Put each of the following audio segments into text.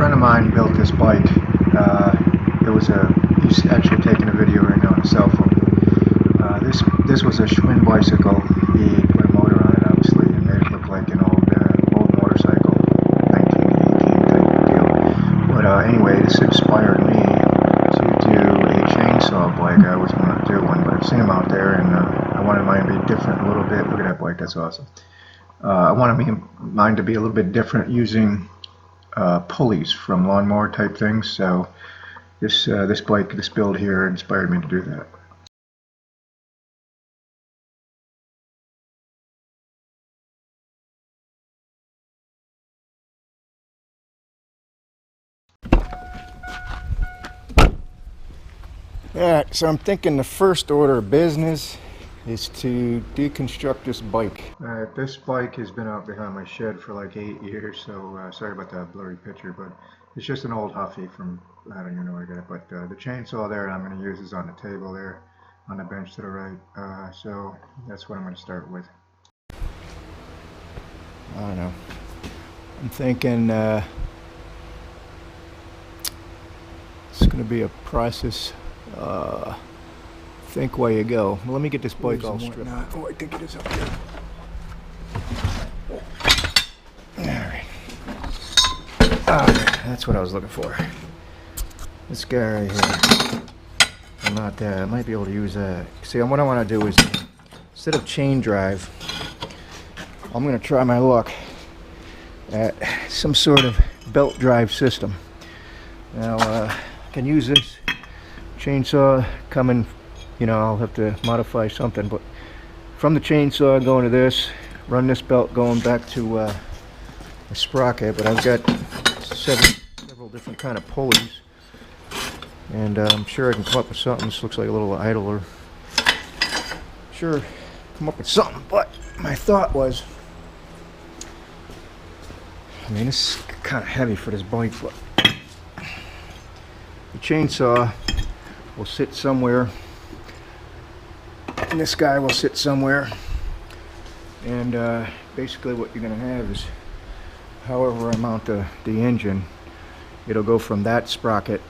friend of mine built this bike. He's actually taking a video right now on a cell phone. This was a Schwinn bicycle. He put a motor on it, obviously, and made it look like an old motorcycle, 1918 type deal. But anyway, this inspired me to do a chainsaw bike. I always wanted to do one, but I've seen them out there, and I wanted mine to be different a little bit. Look at that bike, that's awesome. I wanted mine to be a little bit different using pulleys from lawnmower type things. So this build here inspired me to do that. Alright, so I'm thinking the first order of business is to deconstruct this bike. Alright, this bike has been out behind my shed for like 8 years, so sorry about that blurry picture, but it's just an old Huffy from, I don't even know where I got it, but the chainsaw there I'm going to use is on the table there, on the bench to the right, so that's what I'm going to start with. I don't know, I'm thinking it's going to be a process. Think while you go. Well, let me get this bike all stripped. Oh, I think it is up here. Alright. That's what I was looking for. This guy right here. I'm not I might be able to use that. See, what I want to do is, instead of chain drive, I'm going to try my luck at some sort of belt drive system. Now, I can use this chainsaw coming, I'll have to modify something, but from the chainsaw going to this, run this belt going back to the sprocket, but I've got several different kind of pulleys, and I'm sure I can come up with something. This looks like a little idler. Sure, come up with something, but my thought was, this is kind of heavy for this bike, but the chainsaw will sit somewhere, and this guy will sit somewhere, and basically what you're going to have is, however I mount the engine, it'll go from that sprocket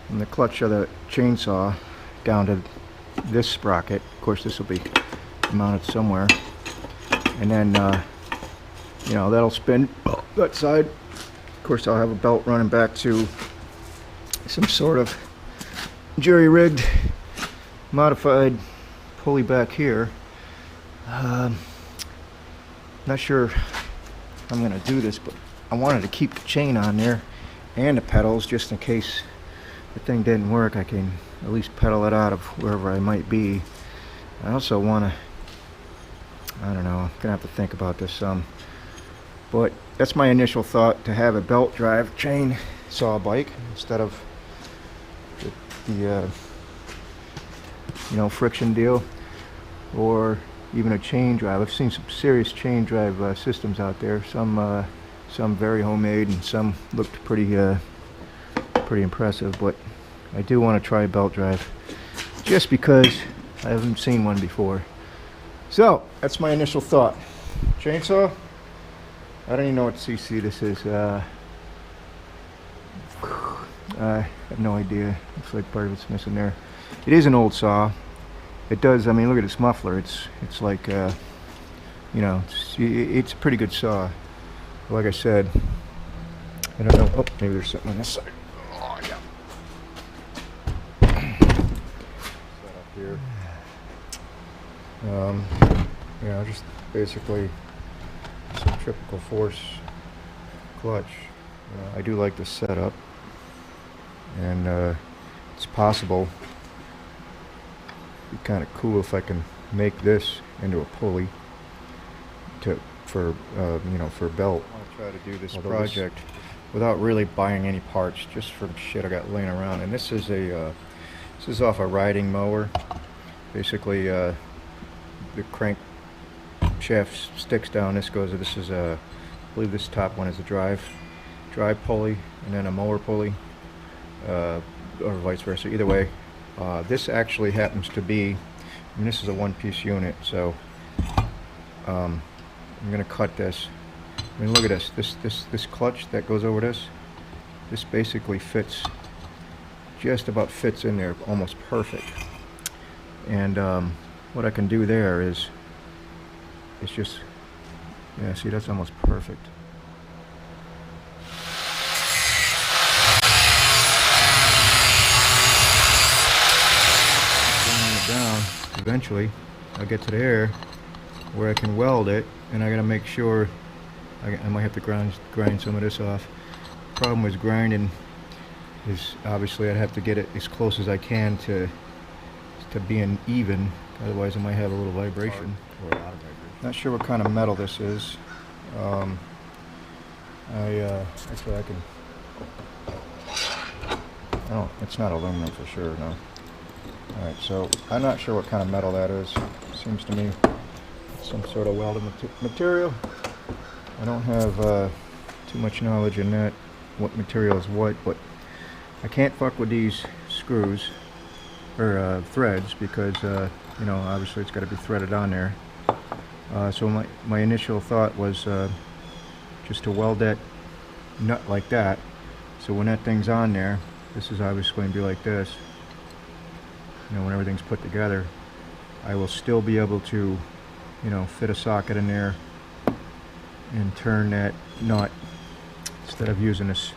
and the clutch of the chainsaw down to this sprocket. Of course, this will be mounted somewhere, and then that'll spin that side. Of course, I'll have a belt running back to some sort of jury-rigged, modified pulley back here. Not sure I'm going to do this, but I wanted to keep the chain on there and the pedals, just in case the thing didn't work. I can at least pedal it out of wherever I might be. I also want to, I don't know, I'm going to have to think about this some. But that's my initial thought, to have a belt drive chain saw bike instead of the friction deal, or even a chain drive. I've seen some serious chain drive systems out there. Some very homemade, and some looked pretty impressive. But I do want to try a belt drive, just because I haven't seen one before. So that's my initial thought. Chainsaw. I don't even know what cc this is. I have no idea. Looks like part of it's missing there. It is an old saw. It does, look at its muffler. It's like, it's a pretty good saw. Like I said, I don't know. Oh, maybe there's something on this side. Oh, yeah. Up here. Just basically some typical force clutch. I do like this setup, and it's possible. It'd be kind of cool if I can make this into a pulley for belt. I'll try to do this project without really buying any parts, just from shit I got laying around. And this is off a riding mower. Basically, the crank shaft sticks down. This is I believe this top one is a drive pulley, and then a mower pulley, or vice versa. Either way, this actually happens to be, this is a one-piece unit, so I'm going to cut this. Look at this clutch that goes over this. This basically fits, just about fits in there, almost perfect. And what I can do there is, it's just, yeah, see, that's almost perfect. Bringing it down, eventually I'll get to there where I can weld it, and I gotta make sure, I might have to grind some of this off. Problem with grinding is obviously I'd have to get it as close as I can to being even, otherwise I might have a little vibration. Or a lot of vibration. Not sure what kind of metal this is. Actually I can, oh, it's not aluminum for sure, no. Alright, so I'm not sure what kind of metal that is. Seems to me some sort of welded material. I don't have too much knowledge in that, what material is what, but I can't fuck with these screws or threads because you know, obviously it's got to be threaded on there. So my initial thought was just to weld that nut like that, so when that thing's on there, this is obviously going to be like this, you know, when everything's put together, I will still be able to, you know, fit a socket in there and turn that nut, instead of using this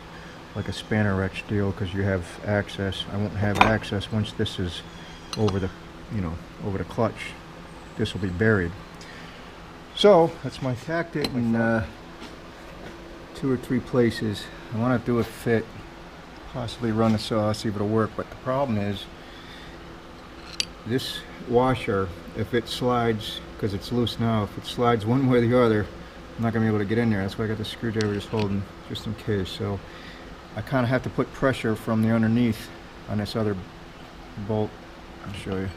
like a spanner wrench deal, because you have access. I won't have access once this is over the, you know, over the clutch. This will be buried. So that's my tactic in 2 or 3 places. I want to do a fit, possibly run the saw, see if it'll work. But the problem is this washer, if it slides, because it's loose now, if it slides one way or the other, I'm not going to be able to get in there. That's why I got the screwdriver just holding, just in case. So I kind of have to put pressure from the underneath on this other bolt. I'll show you.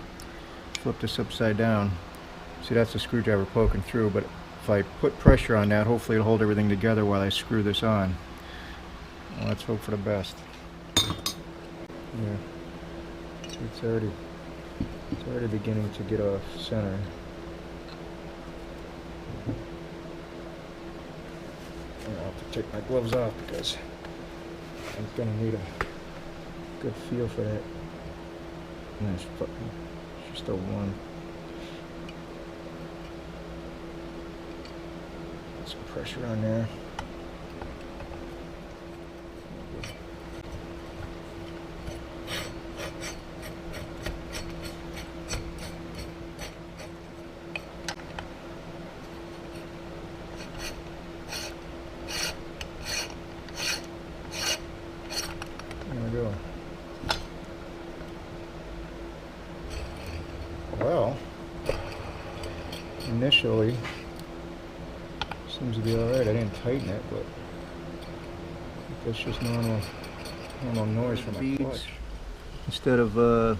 Flip this upside down. See, that's the screwdriver poking through, but if I put pressure on that, hopefully it'll hold everything together while I screw this on. Well, let's hope for the best. Yeah, see, it's already beginning to get off center. I'll have to take my gloves off because I'm gonna need a good feel for that. Nice fucking, it's just a one. Some pressure on there. There we go. Well, initially seems to be alright. I didn't tighten it, but that's just normal noise from a clutch. Instead of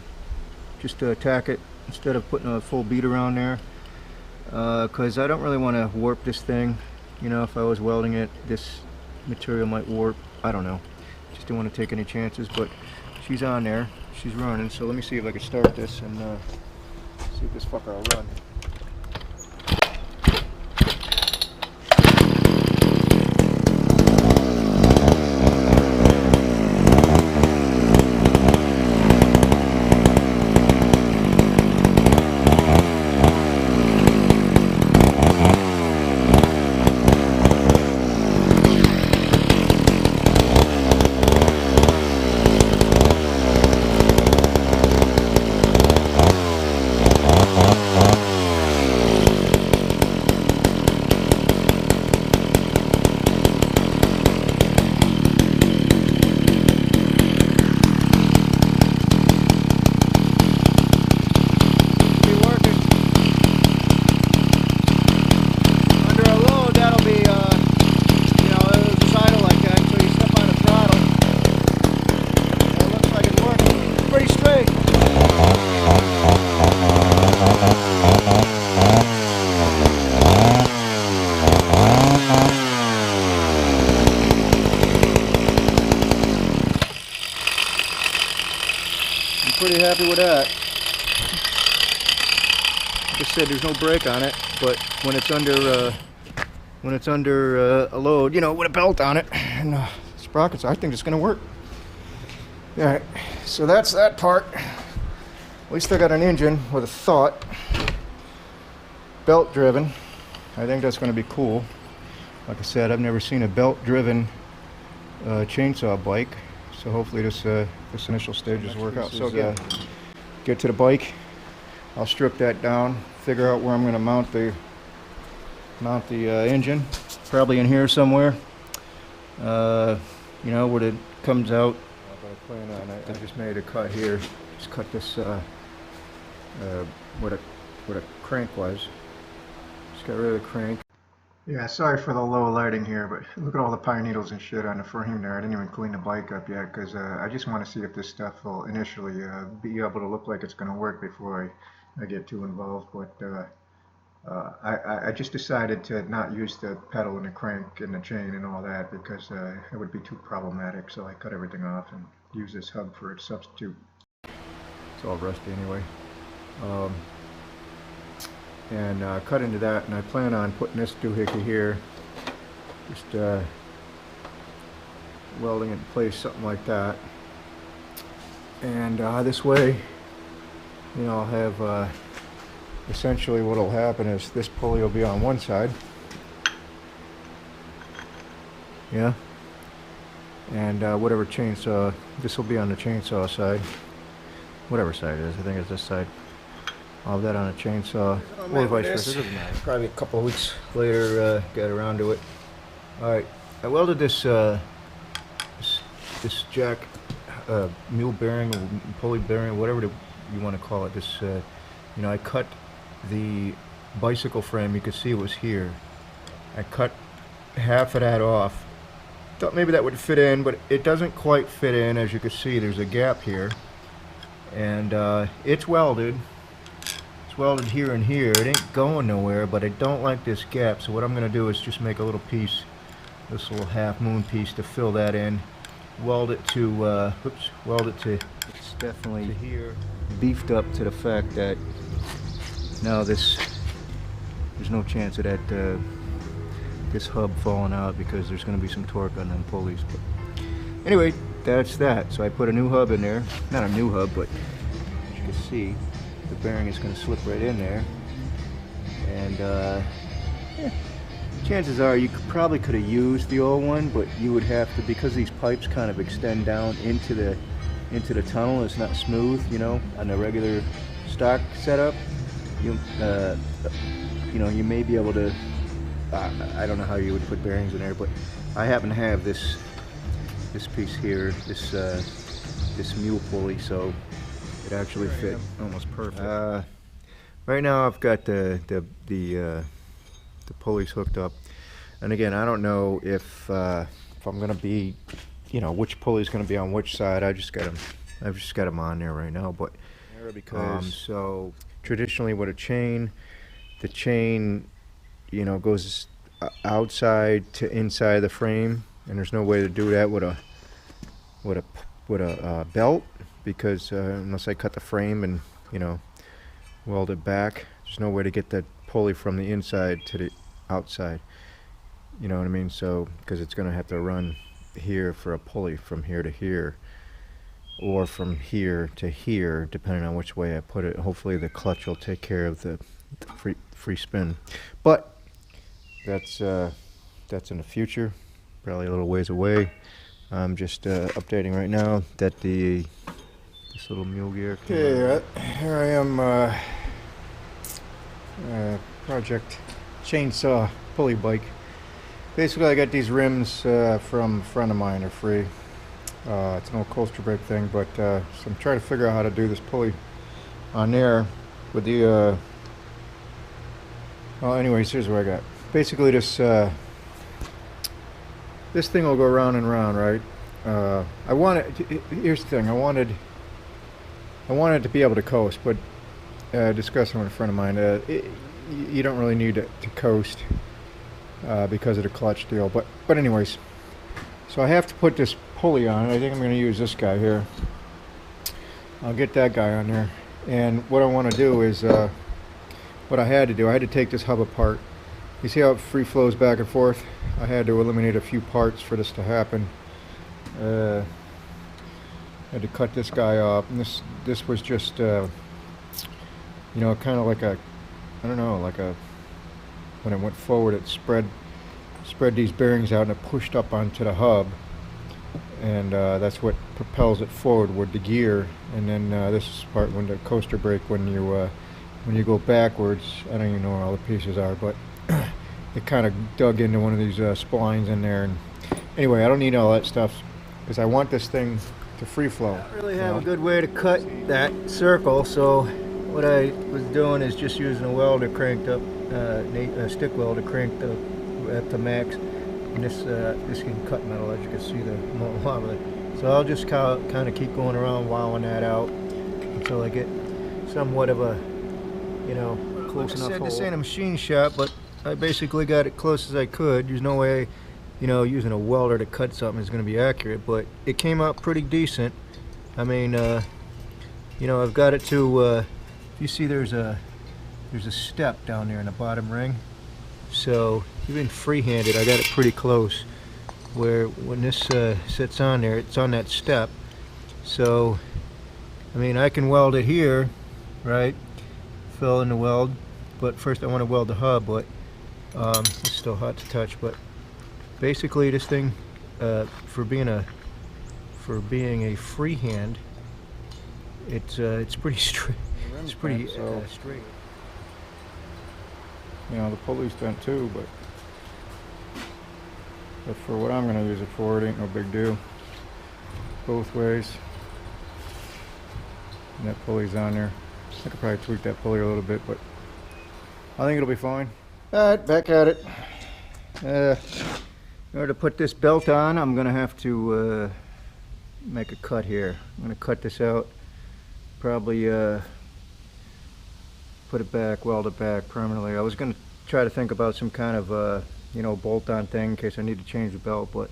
just to attack it, instead of putting a full bead around there, because I don't really want to warp this thing. You know, if I was welding it, this material might warp. I don't know. Just don't want to take any chances. But she's on there. She's running. So let me see if I can start this and see if this fucker will run. Pretty happy with that. Like I said, there's no brake on it, but when it's under a load, you know, with a belt on it, and sprockets. I think it's going to work. All right, so that's that part. At least I got an engine with a thought. Belt driven. I think that's going to be cool. Like I said, I've never seen a belt driven chainsaw bike. So hopefully this initial stages work out. So get to the bike. I'll strip that down. Figure out where I'm going to mount the engine. Probably in here somewhere. You know, where it comes out. But I plan on I just made a cut here. Just cut this what a crank was. Just got rid of the crank. Yeah, sorry for the low lighting here, but look at all the pine needles and shit on the frame there. I didn't even clean the bike up yet because I just want to see if this stuff will initially be able to look like it's going to work before I get too involved. But I just decided to not use the pedal and the crank and the chain and all that because it would be too problematic. So I cut everything off and use this hub for its substitute. It's all rusty anyway. And cut into that, and I plan on putting this doohickey here, just welding it in place, something like that. And this way, you know, I'll have essentially what'll happen is this pulley will be on one side, yeah, and whatever chainsaw, this will be on the chainsaw side, whatever side it is. I think it's this side. I'll have that on a chainsaw, or vice versa. Probably a couple of weeks later, get around to it. All right, I welded this this jack mule bearing or pulley bearing, whatever you want to call it. This, you know, I cut the bicycle frame. You can see it was here. I cut half of that off. Thought maybe that would fit in, but it doesn't quite fit in. As you can see, there's a gap here, and it's welded. Welded here and here. It ain't going nowhere, but I don't like this gap, so what I'm going to do is just make a little piece, this little half moon piece, to fill that in. Weld it to it's definitely to here, beefed up to the fact that now there's no chance of that this hub falling out because there's going to be some torque on them pulleys. But anyway, that's that. So I put a new hub in there, not a new hub, but as you can see, the bearing is going to slip right in there, and yeah, chances are you probably could have used the old one, but you would have to, because these pipes kind of extend down into the tunnel. It's not smooth, you know, on the regular stock setup. You know, you may be able to. I don't know how you would put bearings in there, but I happen to have this piece here, this mule pulley, so it actually fit almost perfect. Right now I've got the pulleys hooked up, and again, I don't know if I'm going to be, you know, which pulley is going to be on which side. I've just got them on there right now, but because so traditionally with a chain, the chain, you know, goes outside to inside the frame, and there's no way to do that with a belt. Because unless I cut the frame and, you know, weld it back, there's no way to get that pulley from the inside to the outside. You know what I mean? So, because it's going to have to run here for a pulley from here to here, or from here to here, depending on which way I put it. Hopefully the clutch will take care of the free spin. But that's in the future, probably a little ways away. I'm just updating right now that this little mule gear. Okay, here I am, project chainsaw pulley bike. Basically, I got these rims from a friend of mine. They're free. It's an old coaster brake thing, but so I'm trying to figure out how to do this pulley on there with the. Well, anyways, here's what I got. Basically, this thing will go round and round, right? I want it. Here's the thing. I wanted to be able to coast, but discussing with a friend of mine, you don't really need to coast because of the clutch deal. But anyways, so I have to put this pulley on. I think I'm going to use this guy here. I'll get that guy on there. And what I want to do is, what I had to take this hub apart. You see how it free flows back and forth? I had to eliminate a few parts for this to happen. Had to cut this guy off, and this was just you know, kind of like a, I don't know, like a, when it went forward it spread these bearings out and it pushed up onto the hub, and that's what propels it forward with the gear. And then this is part when the coaster brake, when you go backwards, I don't even know where all the pieces are, but it kind of dug into one of these splines in there. And anyway, I don't need all that stuff because I want this thing to free flow. I don't really have a good way to cut that circle, so what I was doing is just using a welder cranked up, a stick welder cranked up at the max, and this can cut metal, as you can see the model. So I'll just kind of keep going around wowing that out until I get somewhat of a, you know, close enough hole. This ain't a machine shop, but I basically got it close as I could. There's no way, you know, using a welder to cut something is going to be accurate, but it came out pretty decent. I mean, you know, I've got it to, you see there's a step down there in the bottom ring. So even free-handed, I got it pretty close, where when this sits on there, it's on that step. So, I mean, I can weld it here, right? Fill in the weld, but first I want to weld the hub, but it's still hot to touch. But basically, this thing, for being a freehand, it's pretty straight. It's pretty straight. You know, the pulley's bent too, but for what I'm going to use it for, it ain't no big deal. Both ways. And that pulley's on there. I could probably tweak that pulley a little bit, but I think it'll be fine. Alright, back at it. In order to put this belt on, I'm going to have to make a cut here. I'm going to cut this out. Probably put it back, weld it back permanently. I was going to try to think about some kind of you know, bolt-on thing in case I need to change the belt, but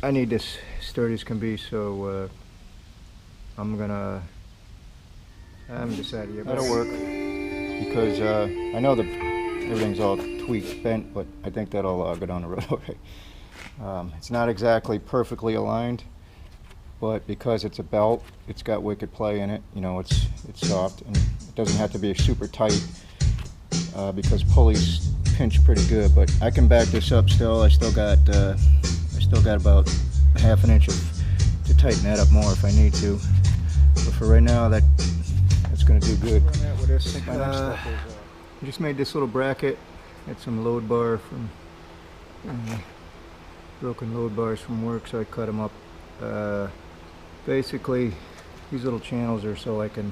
I need this sturdy as can be, so I haven't decided yet. That'll work, because I know that everything's all tweaked, bent, but I think that'll go down the road okay. It's not exactly perfectly aligned, but because it's a belt, it's got wicked play in it. You know, it's soft, and it doesn't have to be super tight because pulleys pinch pretty good. But I can back this up still. I still got about ½ an inch to tighten that up more if I need to. But for right now, that's going to do good. I just made this little bracket. Had some load bar from broken load bars from work, so I cut them up. Basically, these little channels are so I can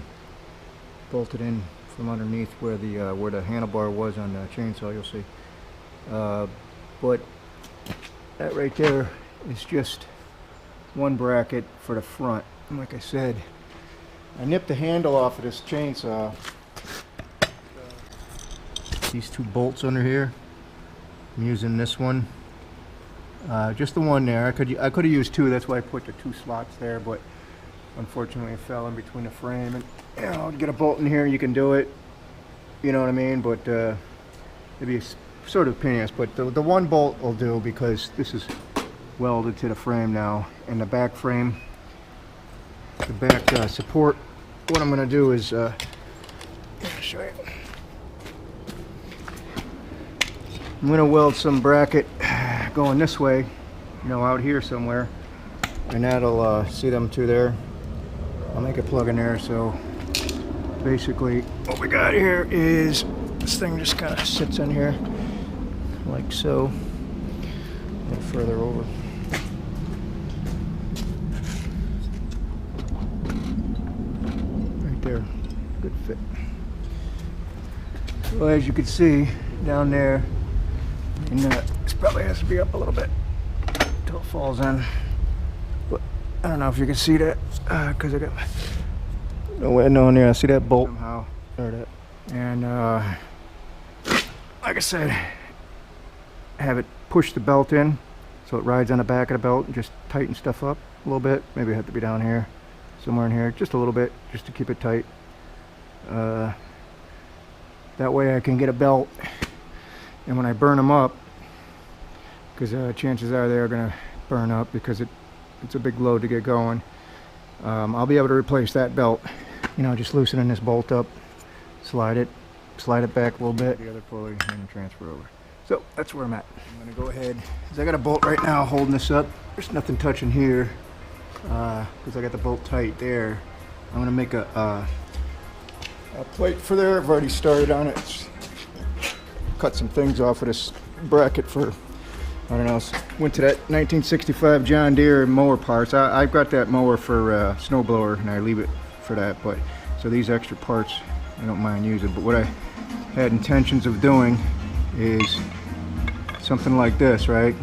bolt it in from underneath where the handlebar was on the chainsaw. You'll see. But that right there is just one bracket for the front. And like I said, I nipped the handle off of this chainsaw. These two bolts under here. I'm using this one. Just the one there. I could have used two. That's why I put the two slots there, but unfortunately it fell in between the frame. And you know, get a bolt in here, you can do it. You know what I mean? But it'd be sort of painless. But the one bolt will do, because this is welded to the frame now, and the back frame, the back support. What I'm going to do is show you. I'm going to weld some bracket going this way, you know, out here somewhere, and that'll see them two there. I'll make a plug in there. So basically what we got here is this thing just kind of sits in here like so, a little further over. Right there, good fit. Well, as you can see down there, and this probably has to be up a little bit until it falls in, but I don't know if you can see that because I got no way knowing there. I see that bolt somehow, or that, and like I said, have it push the belt in so it rides on the back of the belt, and just tighten stuff up a little bit. Maybe it have to be down here, somewhere in here, just a little bit, just to keep it tight. That way I can get a belt, and when I burn them up, because chances are they're gonna burn up because it's a big load to get going. I'll be able to replace that belt, you know, just loosening this bolt up, slide it back a little bit, the other pulley, and transfer over. So that's where I'm at. I'm gonna go ahead, because I got a bolt right now holding this up. There's nothing touching here, because I got the bolt tight there. I'm gonna make a plate for there. I've already started on it. Cut some things off of this bracket for, I don't know, went to that 1965 John Deere mower parts. I've got that mower for snowblower, and I leave it for that, but so these extra parts I don't mind using. But what I had intentions of doing is something like this, right?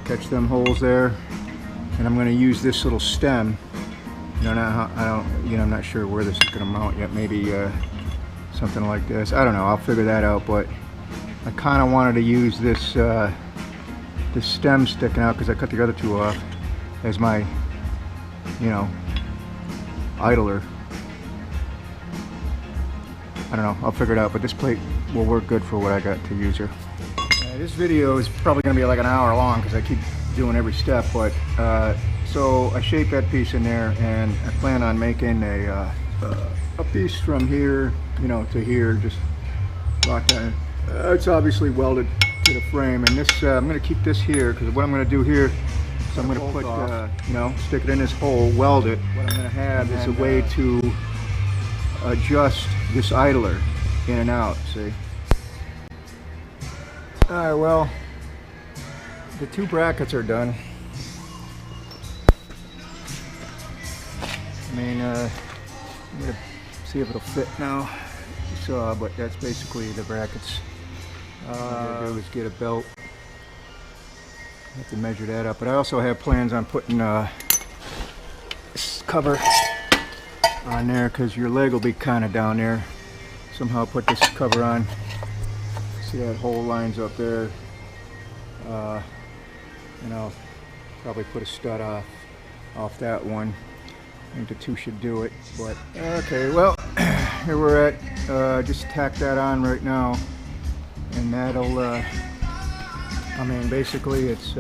Catch them holes there, and I'm going to use this little stem. You know, I'm not sure where this is going to mount yet. Maybe something like this. I don't know. I'll figure that out. But I kind of wanted to use this this stem sticking out, because I cut the other two off, as my, you know, idler. I don't know. I'll figure it out. But this plate will work good for what I got to use here. This video is probably going to be like an hour long because I keep doing every step. But so I shaped that piece in there, and I plan on making a piece from here, you know, to here, just lock that in. It's obviously welded to the frame, and this I'm going to keep this here, because what I'm going to do here is I'm going to put, you know, stick it in this hole, weld it. What I'm going to have is a way to adjust this idler in and out, see? Alright, well, the two brackets are done. I mean, I'm going to see if it'll fit now. You saw, but that's basically the brackets. What I'm going to do is get a belt. I have to measure that up. But I also have plans on putting this cover on there, because your leg will be kind of down there. Somehow put this cover on. See that hole lines up there. And I'll probably put a stud off that one. I think the two should do it. But okay, well, here we're at. Just tack that on right now, and that'll. I mean, basically, it's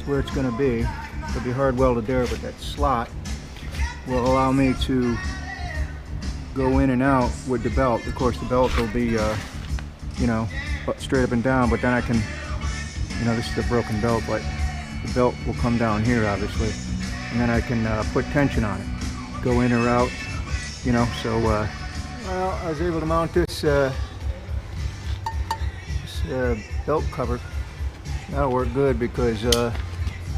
where it's going to be. It'll be hard welded there, but that slot will allow me to go in and out with the belt. Of course, the belt will be, you know, straight up and down, but then I can, you know, this is a broken belt, but the belt will come down here, obviously, and then I can put tension on it, go in or out, you know. So, well, I was able to mount this, belt cover. That'll work good, because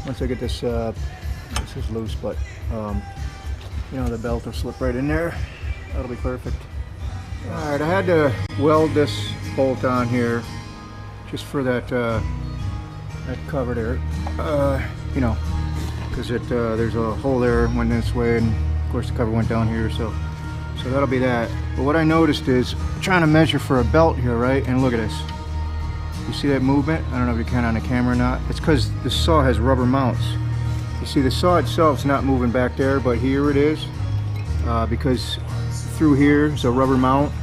once I get this, this is loose, but you know, the belt will slip right in there. That'll be perfect. Alright, I had to weld this bolt on here just for that that cover there. You know, because there's a hole there, went this way, and of course the cover went down here, so that'll be that. But what I noticed is, I'm trying to measure for a belt here, right? And look at this. You see that movement? I don't know if you can on the camera or not. It's because the saw has rubber mounts. You see, the saw itself is not moving back there, but here it is, because through here is a rubber mount.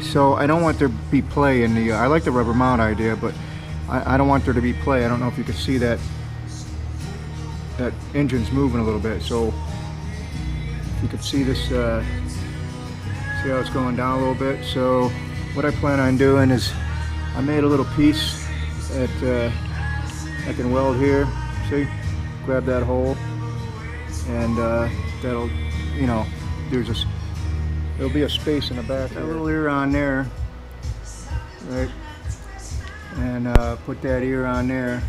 So I don't want there to be play in the. I like the rubber mount idea, but I don't want there to be play. I don't know if you can see that. That engine's moving a little bit. So if you could see this, see how it's going down a little bit. So what I plan on doing is, I made a little piece that I can weld here. See, grab that hole, and that'll, you know, there'll be a space in the back. That little ear on there, right? And put that ear on there.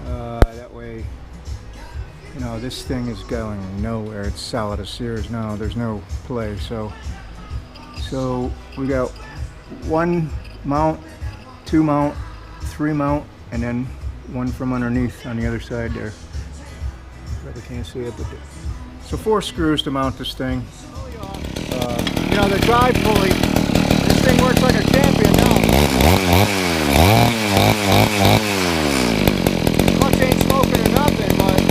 That way, you know, this thing is going nowhere. It's solid as Sears now. There's no play. So we got one mount, two mount, three mount, and then one from underneath on the other side there. Probably can't see it, but so 4 screws to mount this thing. You know, the drive pulley, this thing works like a champion now. Clutch ain't smoking or nothing, but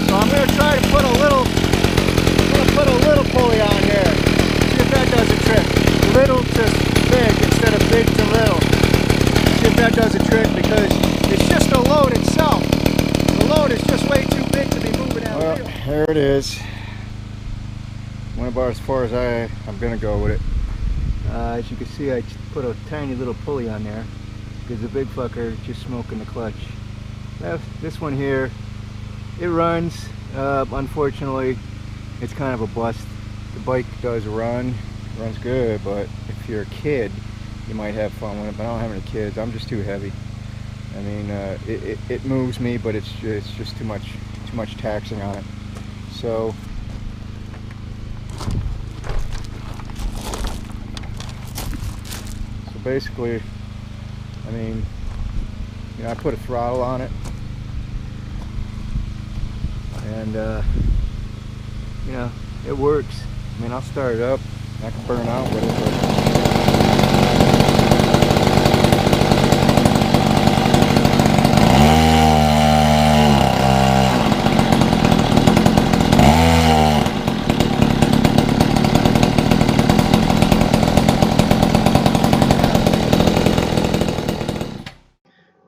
so I'm gonna try to put a little pulley on here. See if that does a trick. Little to big instead of big to little. See if that it is. Went about as far as I'm gonna go with it. As you can see, I just put a tiny little pulley on there because the big fucker just smoking the clutch. This one here, it runs. Unfortunately, it's kind of a bust. The bike does runs good, but if you're a kid, you might have fun with it. But I don't have any kids. I'm just too heavy. I mean, it moves me, but it's just too much taxing on it. So basically, I mean, you know, I put a throttle on it, and you know, it works. I mean, I'll start it up. I can burn out with it, but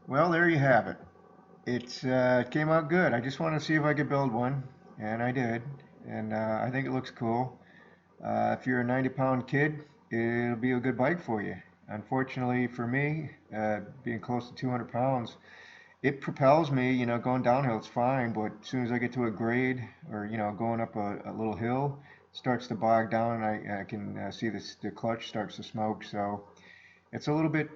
well, there you have it. It came out good. I just wanted to see if I could build one, and I did. And I think it looks cool. If you're a 90-pound kid, it'll be a good bike for you. Unfortunately for me, being close to 200 pounds, it propels me. You know, going downhill it's fine, but as soon as I get to a grade or, you know, going up a little hill, it starts to bog down, and I can see the clutch starts to smoke. So it's a little bit,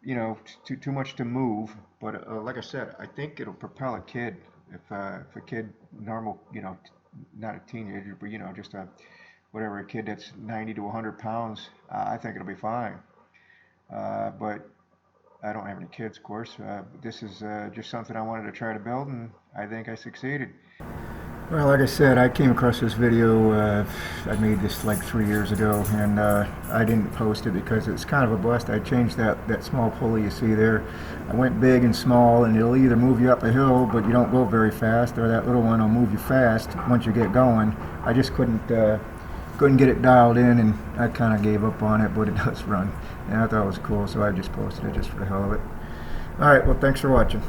you know, too much to move, but like I said, I think it'll propel a kid. If a kid, normal, you know, not a teenager, but, you know, just a kid that's 90 to 100 pounds, I think it'll be fine. But I don't have any kids, of course. This is just something I wanted to try to build, and I think I succeeded. Well, like I said, I came across this video. I made this like 3 years ago, and I didn't post it because it's kind of a bust. I changed that small pulley you see there. I went big and small, and it'll either move you up a hill, but you don't go very fast, or that little one will move you fast once you get going. I just couldn't get it dialed in, and I kind of gave up on it, but it does run. And I thought it was cool, so I just posted it just for the hell of it. Alright, well, thanks for watching.